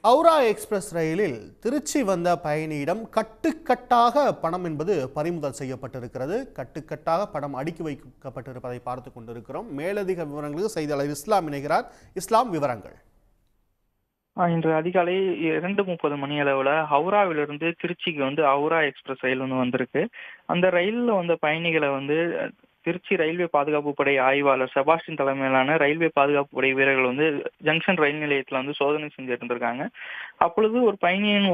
Howrah express ரயிலில் திருச்சி வந்த பயணியிடம் கட்டுக்கட்டாக பணம் என்பது பறிமுதல் செய்யப்பட்டிருக்கிறது. கட்டுக்கட்டாக பணம் அடுக்கி வைக்கப்பட்டிருப்பதை பார்த்து கொண்டிருக்கிறோம். மேலதிக விவரங்களுக்கு செய்தியாளர் இஸ்லாம் இணைகிறார். இஸ்லாம், விவரங்கள். இன்று அதிகாலை 2:30 மணி அளவுல ஹவுராவிலிருந்து திருச்சிக்கு ஹவுரா எக்ஸ்பிரஸ் ரயில் வந்திருக்கு. அந்த ரயில்ல வந்த பயணிகளை திருச்சி ரயில்வே பாதுகாப்பு படை ஆய்வாளர் செபாஸ்டின் தலைமையிலான ரயில்வே பாதுகாப்பு படை வீரர்கள் ஜங்ஷன் ரயில் நிலையத்துல சோதனை செஞ்சுட்டு இருந்திருக்காங்க. அப்பொழுது ஒரு பயணியின்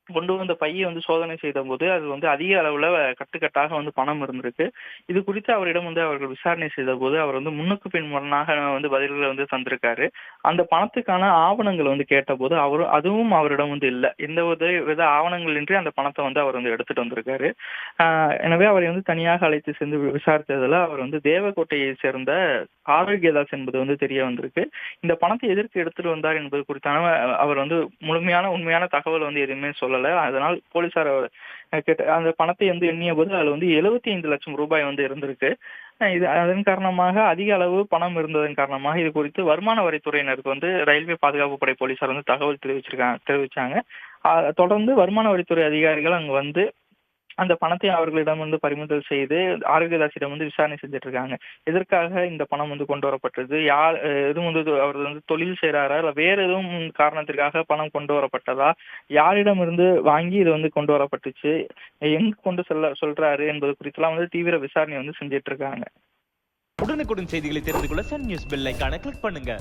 கொண்டு வந்த பையை சோதனை செய்த போது அது அதிக அளவுல கட்டுக்கட்டாக பணம் இருந்திருக்கு. இது குறித்து அவரிடம் அவர்கள் விசாரணை செய்த போது அவர் முன்னுக்கு பின் முரணாக பதில்களை தந்திருக்காரு. அந்த பணத்துக்கான ஆவணங்கள் கேட்ட போது அதுவும் அவரிடம் இல்லை. எந்த வித ஆவணங்கள் இன்றி அந்த பணத்தை அவர் எடுத்துட்டு வந்திருக்காரு. எனவே அவரை தனியாக அழைத்து சென்று விசாரித்ததுல அவர் தேவக்கோட்டையை சேர்ந்த ஆரோக்கியதாஸ் என்பது தெரிய வந்திருக்கு. இந்த பணத்தை எதற்கு எடுத்துட்டு வந்தார் என்பது குறித்தான அவர் உண்மையான தகவல் எதுவுமே சொல்ல. அதனால் போலீசார் அந்த பணத்தை எண்ணிய போது அதுல 75 லட்சம் ரூபாய் இருந்திருக்கு. அதன் காரணமாக அதிக அளவு பணம் இருந்ததன் காரணமாக இது குறித்து வருமான வரித்துறையினருக்கு ரயில்வே பாதுகாப்பு படை போலீசார் தகவல் தெரிவிச்சாங்க. தொடர்ந்து வருமான வரித்துறை அதிகாரிகள் அங்கு அந்த பணத்தை அவர்களிடம் பறிமுதல் செய்து ஆரோக்கியதாசிடம் விசாரணை செஞ்சுட்டு இருக்காங்க. எதற்காக இந்த பணம் கொண்டு வரப்பட்டது, யார் எதுவும் அவர் தொழில் செய்யறாரா, இல்ல வேற எதுவும் காரணத்திற்காக பணம் கொண்டு வரப்பட்டதா, யாரிடம் இருந்து வாங்கி இது கொண்டு வரப்பட்டுச்சு, எங்க கொண்டு சொல்றாரு என்பது குறித்தெல்லாம் தீவிர விசாரணை செஞ்சிட்டு இருக்காங்க. உடனுக்குடன் செய்திகளை தெரிந்து கொள்ள சன் நியூஸ் பெல் ஐகானை கிளிக் பண்ணுங்க.